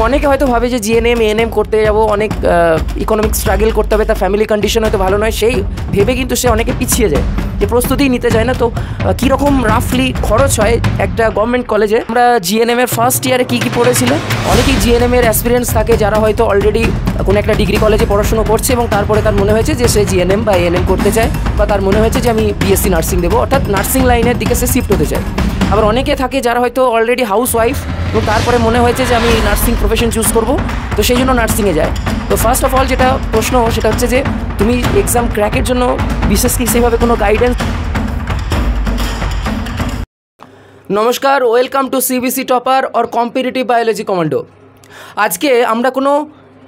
অনেকে হয়তো ভাবে যে জিএনএম এএনএম করতে যাব, অনেক ইকোনমিক স্ট্রাগল করতে হবে, তার ফ্যামিলি কন্ডিশন হয়তো ভালো নয়, সেই ভেবে কিন্তু সে অনেকে পিছিয়ে যায়, যে প্রস্তুতি নিতে চায় না। তো কীরকম রাফলি খরচ হয় একটা গভর্নমেন্ট কলেজে? আমরা জিএনএমের ফার্স্ট ইয়ারে কী কী পড়েছিলাম? অনেকেই জিএনএমের অ্যাসপিরেন্টস থাকে যারা হয়তো অলরেডি কোনো একটা ডিগ্রি কলেজে পড়াশুনো করছে এবং তারপরে তার মনে হয়েছে যে সে জিএনএম বা এএনএম করতে চায়, বা তার মনে হয়েছে যে আমি বিএসসি নার্সিং দেবো, অর্থাৎ নার্সিং লাইনের দিকে সে শিফট হতে চায়। আবার অনেকে থাকে যারা হয়তো অলরেডি হাউস ওয়াইফ এবং তারপরে মনে হয়েছে যে আমি নার্সিং প্রফেশন চুজ করব, তো সেই জন্য নার্সিংয়ে যায়। তো ফার্স্ট অফ অল যেটা প্রশ্ন সেটা হচ্ছে যে তুমি এক্সাম ক্র্যাকের জন্য বিশেষ কি সেভাবে কোনো গাইডেন্স? নমস্কার, welcome to CBC topper or competitive biology commando. আজকে আমরা কোনো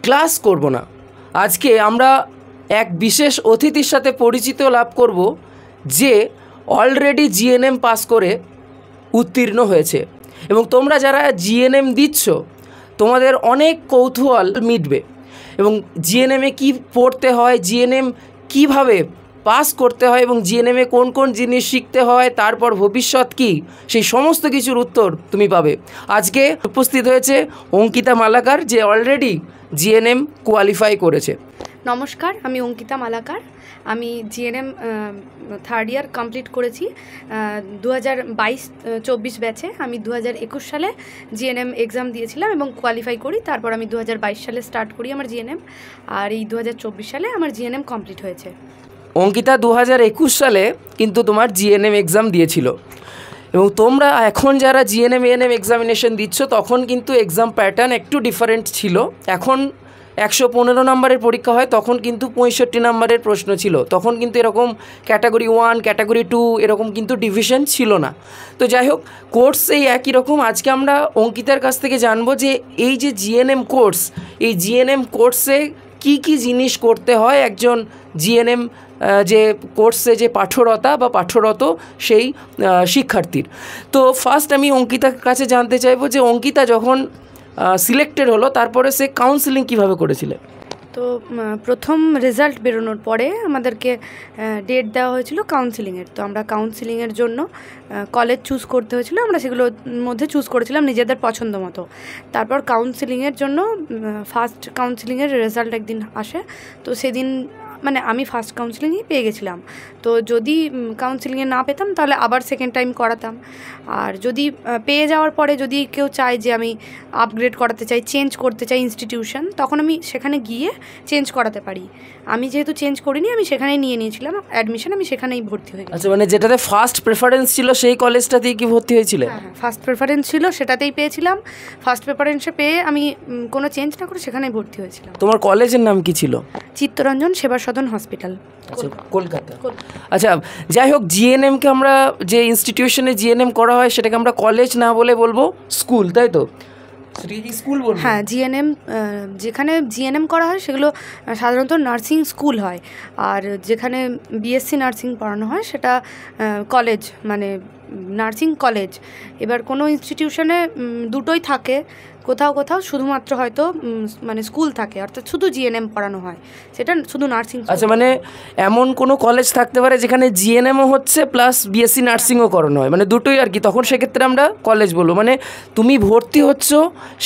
ক্লাস করব না, আজকে আমরা এক বিশেষ অতিথির সাথে পরিচিত লাভ করব যে অলরেডি জিএনএম পাস করে উত্তীর্ণ হয়েছে, এবং তোমরা যারা জিএনএম দিচ্ছ তোমাদের অনেক কৌতূহল মিটবে, এবং জিএনএমে কী পড়তে হয়, জিএনএম কীভাবে পাস করতে হয়, এবং জিএনএমে কোন কোন জিনিস শিখতে হয়, তারপর ভবিষ্যৎ কী, সেই সমস্ত কিছুর উত্তর তুমি পাবে। আজকে উপস্থিত হয়েছে অঙ্কিতা মালাকার, যে অলরেডি জিএনএম কোয়ালিফাই করেছে। নমস্কার, আমি অঙ্কিতা মালাকার। আমি জিএনএম থার্ড ইয়ার কমপ্লিট করেছি 2022-24 ব্যাচে। আমি 2021 সালে জিএনএম এক্সাম দিয়েছিলাম এবং কোয়ালিফাই করি। তারপর আমি 2022 সালে স্টার্ট করি আমার জিএনএম, আর এই 2024 সালে আমার জিএনএম কমপ্লিট হয়েছে। অঙ্কিতা 2021 সালে কিন্তু তোমার জিএনএম এক্সাম দিয়েছিল, এবং তোমরা এখন যারা জিএনএম এএনএম এক্সামিনেশন দিচ্ছ তখন কিন্তু এক্সাম প্যাটার্ন একটু ডিফারেন্ট ছিল। এখন 115 নম্বরের পরীক্ষা হয়, তখন কিন্তু 65 নম্বরের প্রশ্ন ছিল। তখন কিন্তু এরকম ক্যাটাগরি 1 ক্যাটাগরি 2 এরকম কিন্তু ডিভিশন ছিল না। তো যাই হোক, কোর্স এই একই রকম। আজকে আমরা অঙ্কিতার কাছ থেকে জানবো যে এই যে জিএনএম কোর্স, এই জিএনএম কোর্সে কি কি জিনিস করতে হয় একজন জিএনএম যে কোর্সে যে পাঠরত সেই শিক্ষার্থীর। তো ফার্স্ট আমি অঙ্কিতার কাছে জানতে চাইবো যে অঙ্কিতা যখন সিলেক্টেড হলো তারপরে সে কাউন্সেলিং কিভাবে করেছিলে? তো প্রথম রেজাল্ট বেরোনোর পরে আমাদেরকে ডেট দেওয়া হয়েছিল কাউন্সেলিংয়ের। তো আমরা কাউন্সেলিংয়ের জন্য কলেজ চুজ করতে হয়েছিল, আমরা সেগুলোর মধ্যে চুজ করেছিলাম নিজেদের পছন্দ মতো। তারপর কাউন্সেলিংয়ের জন্য ফার্স্ট কাউন্সেলিংয়ের রেজাল্ট একদিন আসে। তো সেদিন মানে আমি ফার্স্ট কাউন্সেলিংই পেয়ে গেছিলাম। তো যদি কাউন্সেলিংয়ে না পেতাম তাহলে আবার সেকেন্ড টাইম করাতাম। আর যদি পেয়ে যাওয়ার পরে যদি কেউ চায় যে আমি আপগ্রেড করাতে চাই, চেঞ্জ করতে চাই ইনস্টিটিউশন, তখন আমি সেখানে গিয়ে চেঞ্জ করাতে পারি। আমি যেহেতু চেঞ্জ করিনি, আমি সেখানেই নিয়ে নিয়েছিলাম অ্যাডমিশন, আমি সেখানেই ভর্তি হয়ে গেছি। আচ্ছা, মানে যেটাতে ফার্স্ট প্রেফারেন্স ছিল সেই কলেজটাতেই কি ভর্তি হয়েছিল? হ্যাঁ, ফার্স্ট প্রেফারেন্স ছিল, সেটাতেই পেয়েছিলাম। ফার্স্ট প্রেফারেন্সে পেয়ে আমি কোনো চেঞ্জ না করে সেখানেই ভর্তি হয়েছিলাম। তোমার কলেজের নাম কি ছিল? চিত্তরঞ্জন সেবা সদন হসপিটাল, আচ্ছা, কলকাতা। আচ্ছা, যাই হোক, জিএনএমকে আমরা যে ইনস্টিটিউশনে জিএনএম করা হয় সেটাকে আমরা কলেজ না বলে বলবো স্কুল, তাই তো? স্কুল বলবো? হ্যাঁ, জিএনএম যেখানে জিএনএম করা হয় সেগুলো সাধারণত নার্সিং স্কুল হয়, আর যেখানে বিএসসি নার্সিং পড়ানো হয় সেটা কলেজ, মানে নার্সিং কলেজ। এবার কোনো ইনস্টিটিউশনে দুটোই থাকে, কোথাও কোথাও শুধুমাত্র হয়তো মানে স্কুল থাকে, অর্থাৎ শুধু জিএনএম পড়ানো হয়, সেটা শুধু নার্সিং। আচ্ছা, মানে এমন কোনো কলেজ থাকতে পারে যেখানে জিএনএমও হচ্ছে প্লাস বিএসসি নার্সিংও করানো হয়, মানে দুটোই আর কি, তখন সেক্ষেত্রে আমরা কলেজ বলবো। মানে তুমি ভর্তি হচ্ছ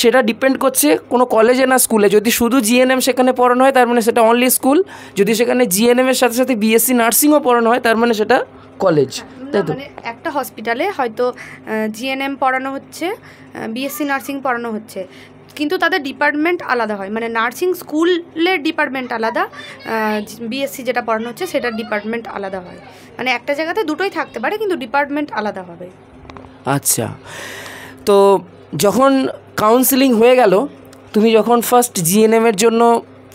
সেটা ডিপেন্ড করছে কোনো কলেজে না স্কুলে। যদি শুধু জিএনএম সেখানে পড়ানো হয় তার মানে সেটা অনলি স্কুল, যদি সেখানে জিএনএমের সাথে সাথে বিএসসি নার্সিংও পড়ানো হয় তার মানে সেটা কলেজ, তাই তো? মানে একটা হসপিটালে হয়তো জিএনএম পড়ানো হচ্ছে, বিএসসি নার্সিং পড়ানো হচ্ছে, কিন্তু তাদের ডিপার্টমেন্ট আলাদা হয়। মানে নার্সিং স্কুলের ডিপার্টমেন্ট আলাদা, বিএসসি যেটা পড়ানো হচ্ছে সেটার ডিপার্টমেন্ট আলাদা হয়। মানে একটা জায়গাতে দুটোই থাকতে পারে কিন্তু ডিপার্টমেন্ট আলাদা হবে। আচ্ছা, তো যখন কাউন্সেলিং হয়ে গেল, তুমি যখন ফার্স্ট জিএনএমের জন্য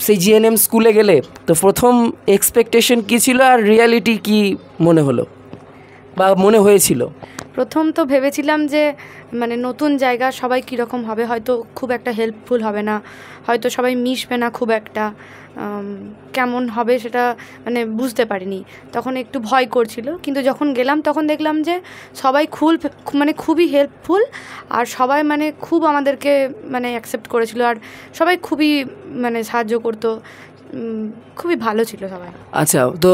সেই জিএনএম স্কুলে গেলে, তো প্রথম এক্সপেকটেশন কী ছিল আর রিয়ালিটি কি মনে হলো বা মনে হয়েছিল? প্রথম তো ভেবেছিলাম যে মানে নতুন জায়গা, সবাই কীরকম হবে, হয়তো খুব একটা হেল্পফুল হবে না, হয়তো সবাই মিশবে না খুব একটা, কেমন হবে সেটা মানে বুঝতে পারিনি, তখন একটু ভয় করছিল। কিন্তু যখন গেলাম তখন দেখলাম যে সবাই মানে খুবই হেল্পফুল, আর সবাই মানে খুব আমাদেরকে মানে অ্যাকসেপ্ট করেছিল, আর সবাই খুবই মানে সাহায্য করতো, খুবই ভালো ছিল সবাই। আচ্ছা, তো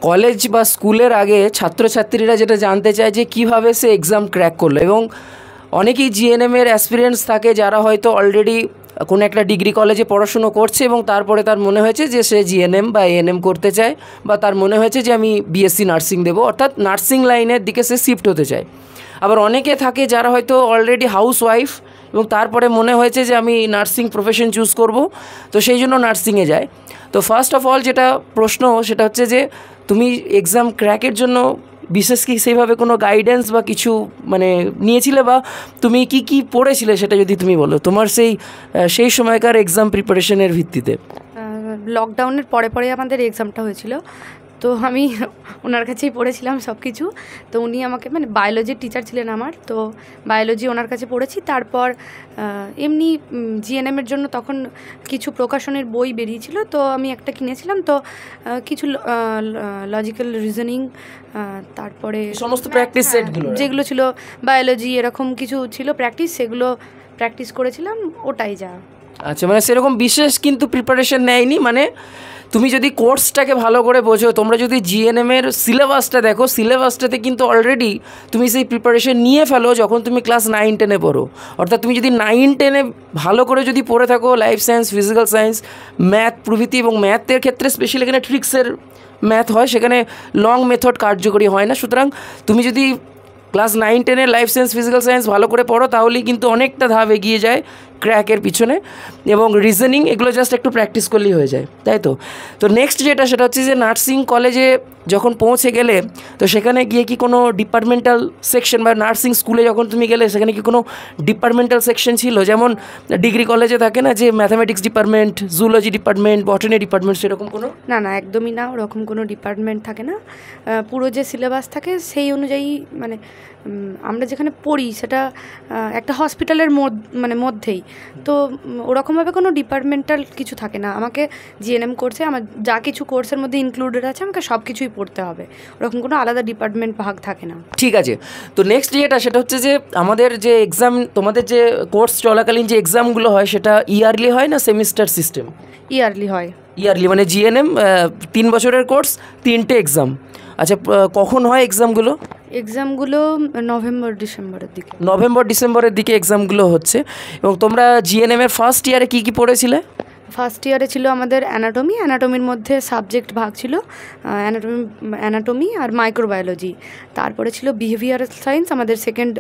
কলেজ বা স্কুলের আগে ছাত্রছাত্রীরা যেটা জানতে চায় যে কিভাবে সে এক্সাম ক্র্যাক করলো, এবং অনেকেই জিএনএমের অ্যাসপিরেন্টস থাকে যারা হয়তো অলরেডি কোনো একটা ডিগ্রি কলেজে পড়াশুনো করছে এবং তারপরে তার মনে হয়েছে যে সে জিএনএম বা এএনএম করতে চায়, বা তার মনে হয়েছে যে আমি বিএসসি নার্সিং দেবো, অর্থাৎ নার্সিং লাইনের দিকে সে শিফট হতে চায়। আবার অনেকে থাকে যারা হয়তো অলরেডি হাউস ওয়াইফ এবং তারপরে মনে হয়েছে যে আমি নার্সিং প্রফেশন চুজ করব, তো সেই জন্য নার্সিংয়ে যায়। তো ফার্স্ট অফ অল যেটা প্রশ্ন সেটা হচ্ছে যে তুমি এক্সাম ক্র্যাকের জন্য বিশেষ কি সেইভাবে কোনো গাইডেন্স বা কিছু মানে নিয়েছিলে, বা তুমি কি কি পড়েছিলে সেটা যদি তুমি বলো তোমার সেই সময়কার এক্সাম প্রিপারেশনের ভিত্তিতে। লকডাউনের পরে পরে আমাদের এক্সামটা হয়েছিল, তো আমি ওনার কাছেই পড়েছিলাম সব কিছু। তো উনি আমাকে মানে বায়োলজির টিচার ছিলেন আমার, তো বায়োলজি ওনার কাছে পড়েছি। তারপর এমনি জিএনএমের জন্য তখন কিছু প্রকাশনের বই বেরিয়েছিল, তো আমি একটা কিনেছিলাম। তো কিছু লজিক্যাল রিজনিং, তারপরে সমস্ত প্র্যাকটিস সেটগুলো যেগুলো ছিল বায়োলজি এরকম কিছু ছিল প্র্যাকটিস, সেগুলো প্র্যাকটিস করেছিলাম, ওটাই যা। আচ্ছা, মানে সেরকম বিশেষ কিন্তু প্রিপারেশন নেয়নি। মানে তুমি যদি কোর্সটাকে ভালো করে বোঝো, তোমরা যদি জিএনএমের সিলেবাসটা দেখো, সিলেবাসটাতে কিন্তু অলরেডি তুমি সেই প্রিপারেশন নিয়ে ফেলো যখন তুমি ক্লাস 9-10-এ পড়ো। অর্থাৎ তুমি যদি 9-10-এ ভালো করে যদি পড়ে থাকো life science, physical science, math প্রভৃতি, এবং ম্যাথের ক্ষেত্রে স্পেশালি এখানে ট্রিক্সের ম্যাথ হয়, সেখানে লং মেথড কার্যকরী হয় না। সুতরাং তুমি যদি ক্লাস 9-10-এর লাইফ সায়েন্স, ফিজিক্যাল সায়েন্স ভালো করে পড়ো তাহলেই কিন্তু অনেকটা ধাপ এগিয়ে যায় ক্র্যাকের পিছনে। এবং রিজনিং এগুলো জাস্ট একটু প্র্যাকটিস করলেই হয়ে যায়, তাই তো। তো নেক্সট যেটা সেটা হচ্ছে যে নার্সিং কলেজে যখন পৌঁছে গেলে, তো সেখানে গিয়ে কি কোনো ডিপার্টমেন্টাল সেকশন, বা নার্সিং স্কুলে যখন তুমি গেলে সেখানে কি কোনো ডিপার্টমেন্টাল সেকশন ছিল? যেমন ডিগ্রি কলেজে থাকে না যে mathematics department, zoology department, বটানি department, সেরকম কোনো? না না, একদমই না, ওরকম কোনো ডিপার্টমেন্ট থাকে না। পুরো যে সিলেবাস থাকে সেই অনুযায়ী, মানে আমরা যেখানে পড়ি সেটা একটা হসপিটালের মধ্যেই, তো ওরকমভাবে কোনো ডিপার্টমেন্টাল কিছু থাকে না। আমাকে জিএনএম কোর্সে আমার যা কিছু কোর্সের মধ্যে ইনক্লুডেড আছে আমাকে সব কিছুই পড়তে হবে, ওরকম কোনো আলাদা ডিপার্টমেন্ট ভাগ থাকে না। ঠিক আছে, তো নেক্সট যেটা সেটা হচ্ছে যে আমাদের যে এক্সাম, তোমাদের যে কোর্স চলাকালীন যে এক্সামগুলো হয় সেটা ইয়ারলি হয় না সেমিস্টার সিস্টেম? ইয়ারলি হয়। ইয়ারলি মানে জিএনএম 3 বছরের কোর্স, 3টে এক্সাম। আচ্ছা, কখন হয় এক্সামগুলো? এক্সামগুলো নভেম্বর ডিসেম্বরের দিকে এক্সামগুলো হচ্ছে। এবং তোমরা জিএনএমের ফার্স্ট ইয়ারে কী কী পড়েছিলে? ফার্স্ট ইয়ারে ছিল আমাদের অ্যানাটমির মধ্যে সাবজেক্ট ভাগ ছিল অ্যানাটমি আর মাইক্রোবায়োলজি। তারপরে ছিল বিহেভিয়ারাল সায়েন্স, আমাদের সেকেন্ড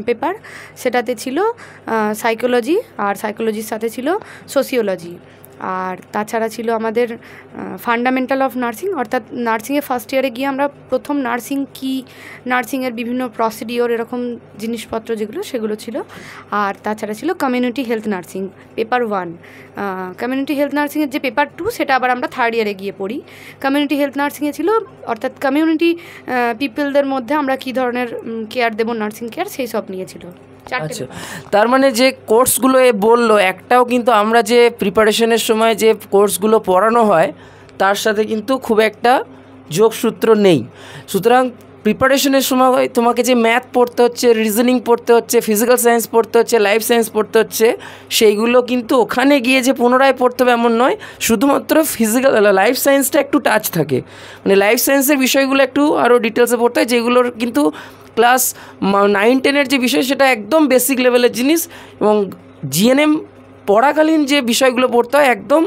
পেপার, সেটাতে ছিল সাইকোলজি, আর সাইকোলজির সাথে ছিল সোসিওলজি। আর তাছাড়া ছিল আমাদের ফান্ডামেন্টাল অফ নার্সিং, অর্থাৎ নার্সিংয়ে ফার্স্ট ইয়ারে গিয়ে আমরা প্রথম নার্সিং কি, নার্সিংয়ের বিভিন্ন প্রসিডিওর এরকম জিনিসপত্র যেগুলো সেগুলো ছিল। আর তাছাড়া ছিল community health nursing paper 1। Community health নার্সিংয়ের যে পেপার 2 সেটা আবার আমরা থার্ড ইয়ারে গিয়ে পড়ি। কমিউনিটি হেলথ নার্সিংয়ে ছিল অর্থাৎ কমিউনিটি পিপলদের মধ্যে আমরা কী ধরনের কেয়ার দেবো, নার্সিং কেয়ার, সেই সব নিয়েছিল। আচ্ছা, তার মানে যে কোর্সগুলো বললো একটাও কিন্তু আমরা যে প্রিপারেশনের সময় যে কোর্সগুলো পড়ানো হয় তার সাথে কিন্তু খুব একটা যোগসূত্র নেই। সুতরাং প্রিপারেশনের সময় তোমাকে যে ম্যাথ পড়তে হচ্ছে, রিজনিং পড়তে হচ্ছে, ফিজিক্যাল সায়েন্স পড়তে হচ্ছে, লাইফ সায়েন্স পড়তে হচ্ছে, সেইগুলো কিন্তু ওখানে গিয়ে যে পুনরায় পড়তে হবে এমন নয়। শুধুমাত্র লাইফ সায়েন্সটা একটু টাচ থাকে, মানে লাইফ সায়েন্সের বিষয়গুলো একটু আরও ডিটেলসে পড়তে হয়, যেগুলোর কিন্তু ক্লাস 9-10-এর যে বিষয় সেটা একদম বেসিক লেভেলের জিনিস, এবং জিএনএম পড়াকালীন যে বিষয়গুলো পড়তে হয় একদম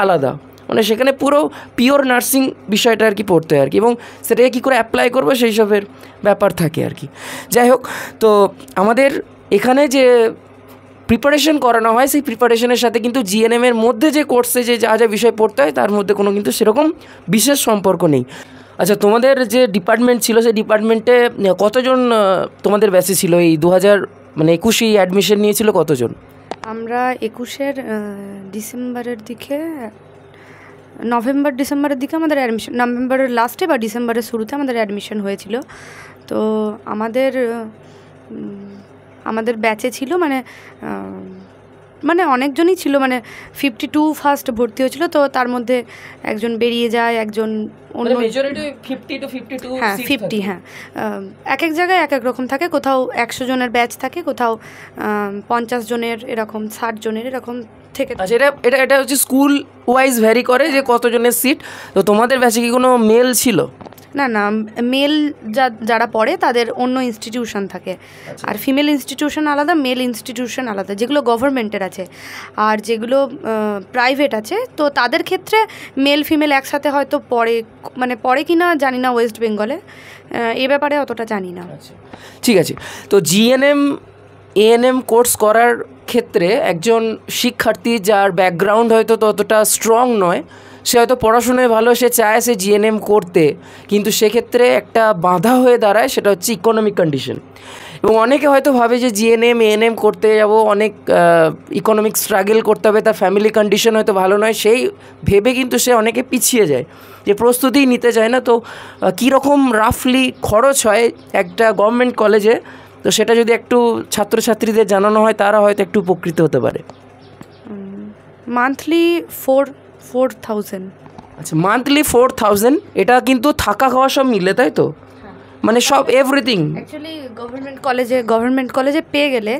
আলাদা। মানে সেখানে পুরো পিওর নার্সিং বিষয়টা আর কি পড়তে হয় আর কি, এবং সেটাকে কী করে অ্যাপ্লাই করবো সেই সবের ব্যাপার থাকে আর কি। যাই হোক, তো আমাদের এখানে যে প্রিপারেশন করানো হয় সেই প্রিপারেশনের সাথে কিন্তু জিএনএমের মধ্যে যে কোর্সে যে যা যা বিষয় পড়তে হয় তার মধ্যে কোনো কিন্তু সেরকম বিশেষ সম্পর্ক নেই। আচ্ছা, তোমাদের যে ডিপার্টমেন্ট ছিল সেই ডিপার্টমেন্টে কতজন তোমাদের ব্যাচে ছিল? এই 2021 অ্যাডমিশন নিয়েছিল কতজন? আমরা 21-এর ডিসেম্বরের দিকে, নভেম্বর ডিসেম্বরের দিকে আমাদের অ্যাডমিশন, নভেম্বরের লাস্টে বা ডিসেম্বরের শুরুতে আমাদের অ্যাডমিশন হয়েছিল। তো আমাদের ব্যাচে ছিল মানে অনেকজনই ছিল, মানে 52 ফার্স্ট ভর্তি হয়েছিল, তো তার মধ্যে একজন বেরিয়ে যায়, একজন অন্য, হ্যাঁ 50, হ্যাঁ এক এক জায়গায় এক এক রকম থাকে, কোথাও 100 জনের ব্যাচ থাকে, কোথাও 50 জনের, এরকম 60 জনের এরকম থেকে। আচ্ছা, এটা হচ্ছে স্কুল ওয়াইজ ভ্যারি করে যে কতজনের সিট। তো তোমাদের ব্যাচে কি কোনো মেল ছিল? না না, মেল যারা পড়ে তাদের অন্য ইনস্টিটিউশন থাকে, আর ফিমেল ইনস্টিটিউশন আলাদা, মেল ইনস্টিটিউশন আলাদা, যেগুলো গভর্নমেন্টের আছে। আর যেগুলো প্রাইভেট আছে তো তাদের ক্ষেত্রে মেল ফিমেল একসাথে হয়তো পড়ে, মানে পড়ে কি না জানি না ওয়েস্ট বেঙ্গলে, এ ব্যাপারে অতটা জানি না। ঠিক আছে, তো জিএনএম এএনএম কোর্স করার ক্ষেত্রে একজন শিক্ষার্থী যার ব্যাকগ্রাউন্ড হয়তো ততটা স্ট্রং নয়, সে হয়তো পড়াশোনায় ভালো, সে চায় সে জিএনএম করতে, কিন্তু সেক্ষেত্রে একটা বাধা হয়ে দাঁড়ায়, সেটা হচ্ছে ইকোনমিক কন্ডিশন। এবং অনেকে হয়তো ভাবে যে জিএনএম এএনএম করতে যাব, অনেক ইকোনমিক স্ট্রাগল করতে হবে, তার ফ্যামিলি কন্ডিশন হয়তো ভালো নয়, সেই ভেবে কিন্তু সে অনেকে পিছিয়ে যায়, যে প্রস্তুতিই নিতে চায় না। তো কীরকম রাফলি খরচ হয় একটা গভর্নমেন্ট কলেজে, তো সেটা যদি একটু ছাত্রছাত্রীদের জানানো হয় তারা হয়তো একটু উপকৃত হতে পারে। মান্থলি 4,000। আচ্ছা, মান্থলি 4,000, এটা কিন্তু থাকা খাওয়া সব মিলে, তাই তো? মানে সব এভরিথিং। অ্যাকচুয়ালি গভর্নমেন্ট কলেজে পেয়ে গেলে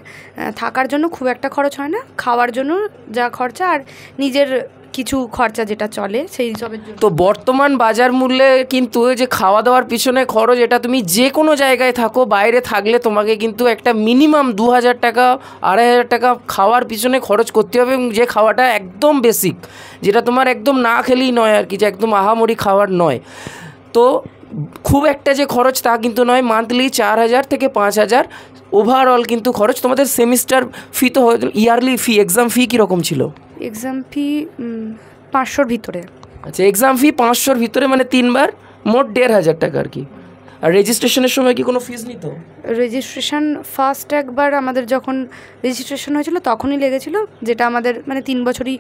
থাকার জন্য খুব একটা খরচ হয় না, খাওয়ার জন্য যা খরচা আর নিজের কিছু খরচা যেটা চলে সেই সবের জন্য। তো বর্তমান বাজার মূল্যে কিন্তু যে খাওয়া দাওয়ার পিছনে খরচ, এটা তুমি যে কোনো জায়গায় থাকো, বাইরে থাকলে তোমাকে কিন্তু একটা মিনিমাম 2,000 টাকা 2,500 টাকা খাওয়ার পিছনে খরচ করতে হবে, এবং যে খাওয়াটা একদম বেসিক, যেটা তোমার একদম না খেলেই নয় আর কি, যে একদম আহামরি খাওয়ার নয়। তো খুব একটা যে খরচ তা কিন্তু নয়, মান্থলি 4,000 থেকে 5,000 ওভারঅল কিন্তু খরচ। তোমাদের সেমিস্টার ফি তো ইয়ারলি ফি, এক্সাম ফি কীরকম ছিল? এক্সাম ফি 500-র ভিতরে। আচ্ছা, এক্সাম ফি 500-র ভিতরে, মানে 3 বার মোট 1,500 টাকা আর কি। আর রেজিস্ট্রেশনের সময় কি কোনো ফিস নিত? রেজিস্ট্রেশন ফার্স্ট একবার আমাদের যখন রেজিস্ট্রেশন হয়েছিল তখনই লেগেছিল, যেটা আমাদের মানে 3 বছরই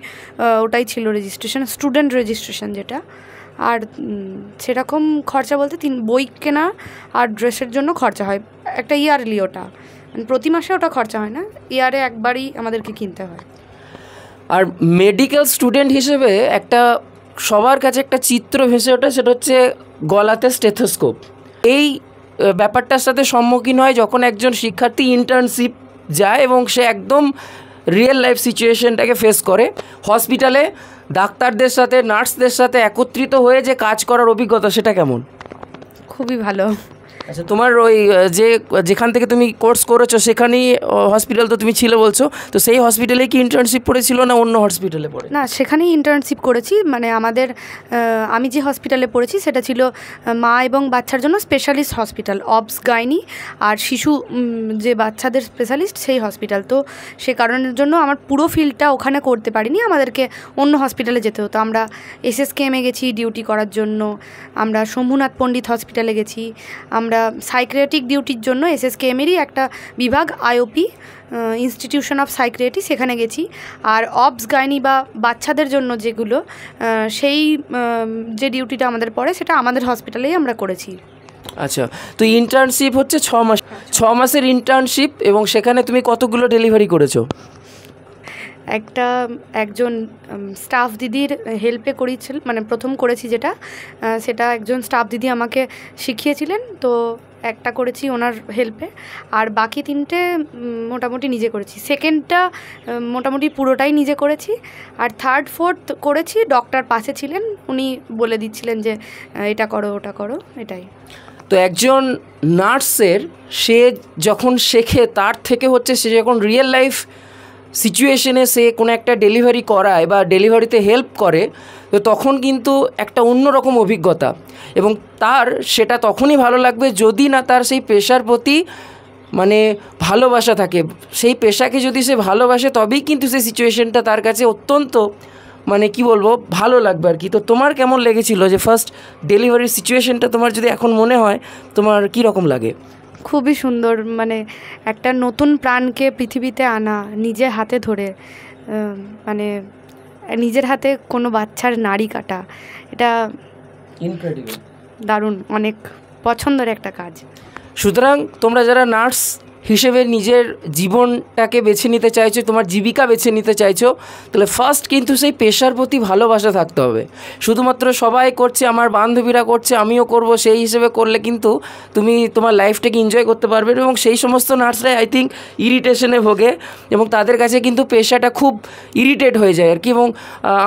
ওটাই ছিল রেজিস্ট্রেশন, স্টুডেন্ট রেজিস্ট্রেশন যেটা। আর সেরকম খরচা বলতে বই কেনা আর ড্রেসের জন্য খরচা হয়, একটা ইয়ারলি, ওটা মানে প্রতি মাসে ওটা খরচা হয় না, ইয়ারে একবারই আমাদেরকে কিনতে হয়। আর মেডিকেল স্টুডেন্ট হিসেবে একটা সবার কাছে একটা চিত্র ভেসে ওঠে, সেটা হচ্ছে গলাতে স্টেথোস্কোপ। এই ব্যাপারটার সাথে সম্মুখীন হয় যখন একজন শিক্ষার্থী ইন্টার্নশিপ যায় এবং সে একদম রিয়েল লাইফ সিচুয়েশনটাকে ফেস করে। হসপিটালে ডাক্তারদের সাথে, নার্সদের সাথে একত্রিত হয়ে যে কাজ করার অভিজ্ঞতা, সেটা কেমন? খুবই ভালো। আচ্ছা, তোমার ওই যেখান থেকে তুমি কোর্স করেছো সেখানেই হসপিটাল তো তুমি ছিলে বলছো, তো সেই হসপিটালে কি ইন্টার্নশিপ পড়েছিল না অন্য হসপিটালে পড়ে? না, সেখানেই ইন্টার্নশিপ করেছি। মানে আমাদের আমি যে হসপিটালে পড়েছি সেটা ছিল মা এবং বাচ্চার জন্য স্পেশালিস্ট হসপিটাল, অবস গাইনি আর শিশু যে বাচ্চাদের স্পেশালিস্ট সেই হসপিটাল। তো সে কারণের জন্য আমার পুরো ফিল্ডটা ওখানে করতে পারিনি, আমাদেরকে অন্য হসপিটালে যেতে হতো। আমরা SSKM-এ গেছি ডিউটি করার জন্য, আমরা শম্ভুনাথ পণ্ডিত হসপিটালে গেছি, আমরা সাইক্রিয়াট্রিক ডিউটির জন্য SSKM-এরই একটা বিভাগ IOP, ইনস্টিটিউশন অফ সাইক্রিয়াট্রি, সেখানে গেছি। আর অবস গাইনি বা বাচ্চাদের জন্য যেগুলো, সেই যে ডিউটিটা আমাদের পড়ে সেটা আমাদের হসপিটালেই আমরা করেছি। আচ্ছা, তো ইন্টার্নশিপ হচ্ছে 6 মাস, 6 মাসের ইন্টার্নশিপ, এবং সেখানে তুমি কতগুলো ডেলিভারি করেছো? একজন স্টাফ দিদির হেল্পে করেছিল, মানে প্রথম করেছি যেটা, সেটা একজন স্টাফ দিদি আমাকে শিখিয়েছিলেন, তো একটা করেছি ওনার হেল্পে, আর বাকি 3টে মোটামুটি নিজে করেছি। সেকেন্ডটা মোটামুটি পুরোটাই নিজে করেছি, আর থার্ড ফোর্থ করেছি, ডক্টর পাশে ছিলেন, উনি বলে দিচ্ছিলেন যে এটা করো ওটা করো, এটাই। তো একজন নার্সের সে যখন শেখে, তার থেকে হচ্ছে সে যখন রিয়েল লাইফ সিচুয়েশনে সে কোনো একটা ডেলিভারি করায় বা ডেলিভারিতে হেল্প করে, তো তখন কিন্তু একটা অন্যরকম অভিজ্ঞতা, এবং তার সেটা তখনই ভালো লাগবে যদি না তার সেই পেশার প্রতি মানে ভালোবাসা থাকে। সেই পেশাকে যদি সে ভালোবাসে তবেই কিন্তু সেই সিচুয়েশনটা তার কাছে অত্যন্ত মানে কি বলবো ভালো লাগবে আর কি। তো তোমার কেমন লেগেছিল যে ফার্স্ট ডেলিভারির সিচুয়েশনটা, তোমার যদি এখন মনে হয় তোমার কী রকম লাগে? খুবই সুন্দর, মানে একটা নতুন প্রাণকে পৃথিবীতে আনা নিজে হাতে ধরে, মানে নিজের হাতে কোনো বাচ্চার নাড়ি কাটা, এটা ইনক্রেডিবল, দারুণ, অনেক পছন্দের একটা কাজ। সুতরাং তোমরা যারা নার্স হিসেবে নিজের জীবনটাকে বেছে নিতে চাইছো, তোমার জীবিকা বেছে নিতে চাইছো, তাহলে ফার্স্ট কিন্তু সেই পেশার প্রতি ভালোবাসা থাকতে হবে। শুধুমাত্র সবাই করছে, আমার বান্ধবীরা করছে আমিও করব, সেই হিসেবে করলে কিন্তু তুমি তোমার লাইফটাকে এনজয় করতে পারবে। এবং সেই সমস্ত নার্সরাই আই থিঙ্ক ইরিটেশনে ভোগে এবং তাদের কাছে কিন্তু পেশাটা খুব ইরিটেট হয়ে যায় আর কি। এবং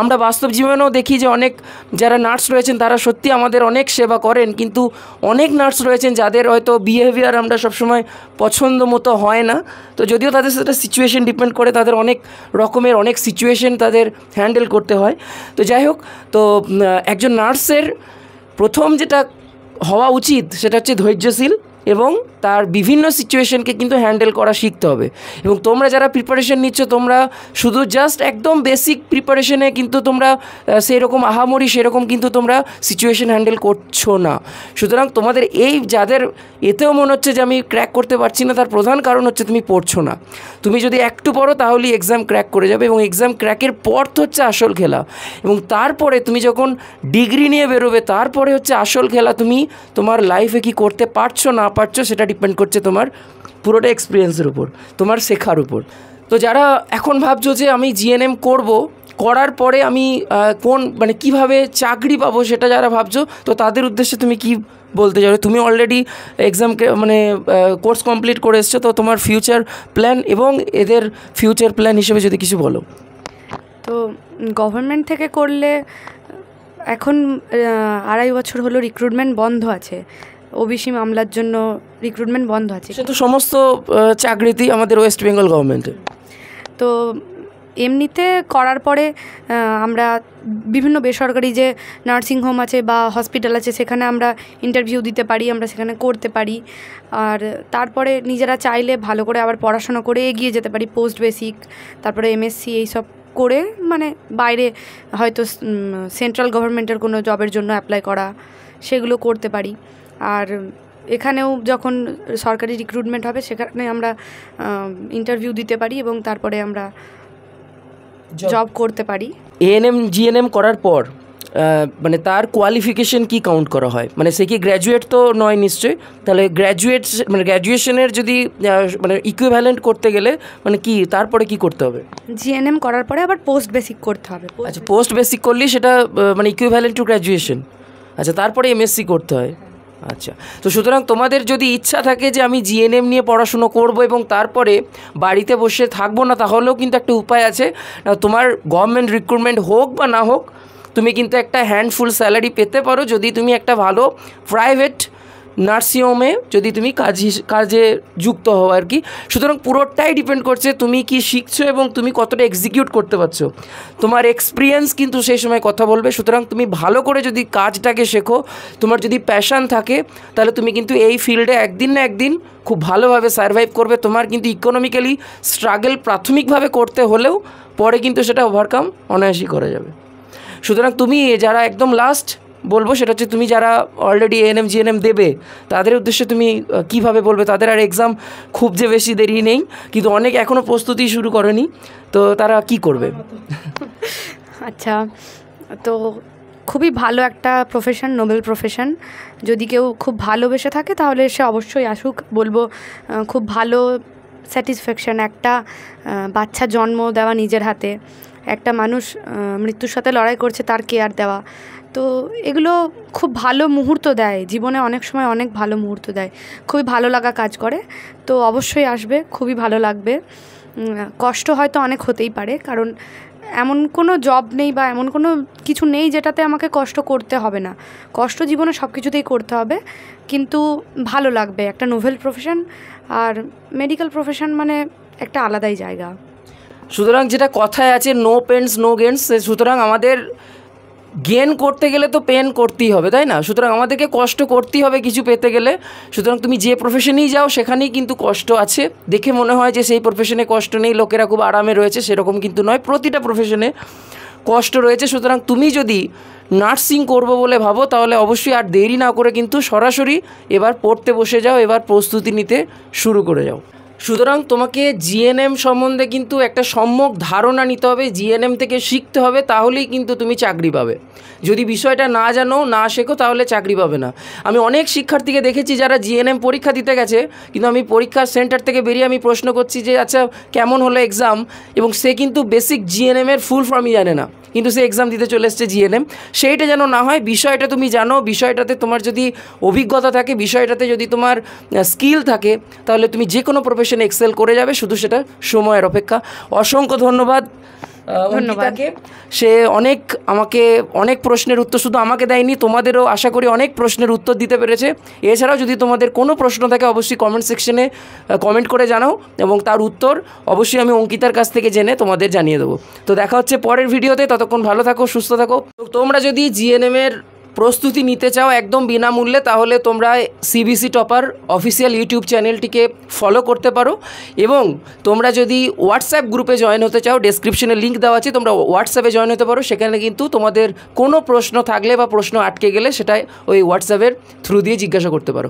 আমরা বাস্তব জীবনেও দেখি যে অনেক যারা নার্স রয়েছেন তারা সত্যি আমাদের অনেক সেবা করেন, কিন্তু অনেক নার্স রয়েছেন যাদের হয়তো বিহেভিয়ার আমরা সবসময় পছন্দ মতো হয় না। তো যদিও তাদের সাথে সিচুয়েশন ডিপেন্ড করে, তাদের অনেক রকমের অনেক সিচুয়েশন তাদের হ্যান্ডেল করতে হয়। তো যাই হোক, তো একজন নার্সের প্রথম যেটা হওয়া উচিত সেটা হচ্ছে ধৈর্যশীল এবং তার বিভিন্ন সিচুয়েশনকে কিন্তু হ্যান্ডেল করা শিখতে হবে। এবং তোমরা যারা প্রিপারেশন নিচ্ছ, তোমরা শুধু জাস্ট একদম বেসিক প্রিপারেশনে কিন্তু তোমরা সেই রকম আহামরি সেরকম কিন্তু তোমরা সিচুয়েশন হ্যান্ডেল করছো না। সুতরাং তোমাদের এই যাদের এতেও মনে হচ্ছে যে আমি ক্র্যাক করতে পারছি না, তার প্রধান কারণ হচ্ছে তুমি পড়ছো না। তুমি যদি একটু পড়ো তাহলেই এক্সাম ক্র্যাক করে যাবে, এবং এক্সাম ক্র্যাকের পর তো হচ্ছে আসল খেলা। এবং তারপরে তুমি যখন ডিগ্রি নিয়ে বেরোবে, তারপরে হচ্ছে আসল খেলা। তুমি তোমার লাইফে কি করতে পারছো না পারছো সেটা ডিপেন্ড করছে তোমার পুরোটা এক্সপিরিয়েন্সের উপর, তোমার শেখার উপর। তো যারা এখন ভাবছো যে আমি জিএনএম করব, করার পরে আমি কোন মানে কিভাবে চাকরি পাবো সেটা যারা ভাবছো, তো তাদের উদ্দেশ্যে তুমি কি বলতে চাও? তুমি অলরেডি এক্সামকে মানে কোর্স কমপ্লিট করে এসছো, তো তোমার ফিউচার প্ল্যান এবং এদের ফিউচার প্ল্যান হিসেবে যদি কিছু বলো। তো গভর্নমেন্ট থেকে করলে এখন 2.5 বছর হলো রিক্রুটমেন্ট বন্ধ আছে, ওবিসি মামলার জন্য রিক্রুটমেন্ট বন্ধ আছে। সে তো সমস্ত চাকরিতেই আমাদের ওয়েস্ট বেঙ্গল গভর্নমেন্টের। তো এমনিতে করার পরে আমরা বিভিন্ন বেসরকারি যে নার্সিং হোম আছে বা হসপিটাল আছে সেখানে আমরা ইন্টারভিউ দিতে পারি, আমরা সেখানে করতে পারি। আর তারপরে নিজেরা চাইলে ভালো করে আবার পড়াশোনা করে এগিয়ে যেতে পারি, পোস্ট বেসিক, তারপরে এমএসসি এইসব করে, মানে বাইরে হয়তো সেন্ট্রাল গভর্নমেন্টের কোনো জবের জন্য অ্যাপ্লাই করা, সেগুলো করতে পারি। আর এখানেও যখন সরকারি রিক্রুটমেন্ট হবে সেখানে আমরা ইন্টারভিউ দিতে পারি এবং তারপরে আমরা জব করতে পারি। এএনএম জিএনএম করার পর মানে তার কোয়ালিফিকেশন কি কাউন্ট করা হয়? মানে সে কি গ্র্যাজুয়েট তো নয় নিশ্চয়ই, তাহলে গ্র্যাজুয়েট মানে গ্র্যাজুয়েশনের যদি মানে ইকুইভ্যালেন্ট করতে গেলে মানে কি তারপরে কি করতে হবে? জিএনএম করার পরে আবার পোস্ট বেসিক করতে হবে। আচ্ছা, পোস্ট বেসিক করলেই সেটা মানে ইকুইভ্যালেন্ট টু গ্র্যাজুয়েশন। আচ্ছা, তারপরে এমএসসি করতে হয়। আচ্ছা, তো সুতরাং তোমাদের যদি ইচ্ছা থাকে যে আমি জিএনএম নিয়ে পড়াশুনো করব এবং তারপরে বাড়িতে বসে থাকবো না, তাহলেও কিন্তু একটা উপায় আছে। তোমার গভর্নমেন্ট রিক্রুটমেন্ট হোক বা না হোক, তুমি কিন্তু একটা হ্যান্ডফুল স্যালারি পেতে পারো যদি তুমি একটা ভালো প্রাইভেট নার্সিংহোমে যদি তুমি কাজে যুক্ত হও আর কি। সুতরাং পুরোটাই ডিপেন্ড করছে তুমি কি শিখছো এবং তুমি কতটা এক্সিকিউট করতে পারছো। তোমার এক্সপিরিয়েন্স কিন্তু সেই সময় কথা বলবে। সুতরাং তুমি ভালো করে যদি কাজটাকে শেখো, তোমার যদি প্যাশান থাকে, তাহলে তুমি কিন্তু এই ফিল্ডে একদিন না একদিন খুব ভালোভাবে সার্ভাইভ করবে। তোমার কিন্তু ইকোনমিক্যালি স্ট্রাগল প্রাথমিকভাবে করতে হলেও পরে কিন্তু সেটা ওভারকাম অনায়াসই করা যাবে। সুতরাং তুমি যারা একদম লাস্ট বলবো সেটা হচ্ছে তুমি যারা অলরেডি এএনএম জিএনএম দেবে তাদের উদ্দেশ্যে তুমি কিভাবে বলবে? তাদের আর এক্সাম খুব যে বেশি দেরি নেই, কিন্তু অনেক এখনও প্রস্তুতি শুরু করেনি, তো তারা কি করবে? আচ্ছা, তো খুবই ভালো একটা প্রফেশন, নোবেল প্রফেশন। যদি কেউ খুব ভালোবেসে থাকে তাহলে সে অবশ্যই আসুক। বলবো খুব ভালো স্যাটিসফ্যাকশান, একটা বাচ্চা জন্ম দেওয়া নিজের হাতে, একটা মানুষ মৃত্যুর সাথে লড়াই করছে, তার কেয়ার দেওয়া, তো এগুলো খুব ভালো মুহূর্ত দেয় জীবনে, অনেক সময় অনেক ভালো মুহূর্ত দেয়, খুবই ভালো লাগা কাজ করে। তো অবশ্যই আসবে, খুবই ভালো লাগবে। কষ্ট হয়তো অনেক হতেই পারে, কারণ এমন কোনো জব নেই বা এমন কোনো কিছু নেই যেটাতে আমাকে কষ্ট করতে হবে না। কষ্ট জীবনে সব কিছুতেই করতে হবে, কিন্তু ভালো লাগবে। একটা নোবেল প্রফেশন আর মেডিকেল প্রফেশন মানে একটা আলাদাই জায়গা। সুতরাং যেটা কথায় আছে নো পেন্স নো গেন্স, সুতরাং আমাদের গেন করতে গেলে তো পেন করতেই হবে, তাই না? সুতরাং আমাদেরকে কষ্ট করতেই হবে কিছু পেতে গেলে। সুতরাং তুমি যে প্রফেশনেই যাও সেখানেই কিন্তু কষ্ট আছে। দেখে মনে হয় যে সেই প্রফেশনে কষ্ট নেই, লোকেরা খুব আরামে রয়েছে, সেরকম কিন্তু নয়, প্রতিটা প্রফেশনে কষ্ট রয়েছে। সুতরাং তুমি যদি নার্সিং করবো বলে ভাবো তাহলে অবশ্যই আর দেরি না করে কিন্তু সরাসরি এবার পড়তে বসে যাও, এবার প্রস্তুতি নিতে শুরু করে যাও। সুতরাং তোমাকে জিএনএম সম্বন্ধে কিন্তু একটা সম্যক ধারণা নিতে হবে, জিএনএম থেকে শিখতে হবে, তাহলেই কিন্তু তুমি চাকরি পাবে। যদি বিষয়টা না জানো, না শেখো, তাহলে চাকরি পাবে না। আমি অনেক শিক্ষার্থীকে দেখেছি যারা জিএনএম পরীক্ষা দিতে গেছে, কিন্তু আমি পরীক্ষার সেন্টার থেকে বেরিয়ে আমি প্রশ্ন করছি যে আচ্ছা কেমন হলো এক্সাম, এবং সে কিন্তু বেসিক জিএনএমের ফুল ফর্মই জানে না, কিন্তু সে এক্সাম দিতে চলে এসছে জিএনএম। সেইটা যেন না হয়, বিষয়টা তুমি জানো, বিষয়টাতে তোমার যদি অভিজ্ঞতা থাকে, বিষয়টাতে যদি তোমার স্কিল থাকে, তাহলে তুমি যে কোনো প্রফেশনে এক্সেল করে যাবে, শুধু সেটা সময়ের অপেক্ষা। অসংখ্য ধন্যবাদ অঙ্কিতাকে। সে আমাকে অনেক প্রশ্নের উত্তর শুধু আমাকে দেয়নি, তোমাদেরও আশা করি অনেক প্রশ্নের উত্তর দিতে পেরেছে। এছাড়াও যদি তোমাদের কোনো প্রশ্ন থাকে অবশ্যই কমেন্ট সেকশনে কমেন্ট করে জানাও, এবং তার উত্তর অবশ্যই আমি অঙ্কিতার কাছ থেকে জেনে তোমাদের জানিয়ে দেবো। তো দেখা হচ্ছে পরের ভিডিওতে, ততক্ষণ ভালো থাকো, সুস্থ থাকো। তোমরা যদি জিএনএমের প্রস্তুতি নিতে চাও একদম বিনামূল্যে, তাহলে তোমরা সিবিসি টপার অফিসিয়াল ইউটিউব চ্যানেলটিকে ফলো করতে পারো, এবং তোমরা যদি হোয়াটসঅ্যাপ গ্রুপে জয়েন হতে চাও, ডেসক্রিপশনে লিঙ্ক দেওয়া আছে, তোমরা হোয়াটসঅ্যাপে জয়েন হতে পারো। সেখানে কিন্তু তোমাদের কোনো প্রশ্ন থাকলে বা প্রশ্ন আটকে গেলে সেটা ওই হোয়াটসঅ্যাপের থ্রু দিয়ে জিজ্ঞাসা করতে পারো।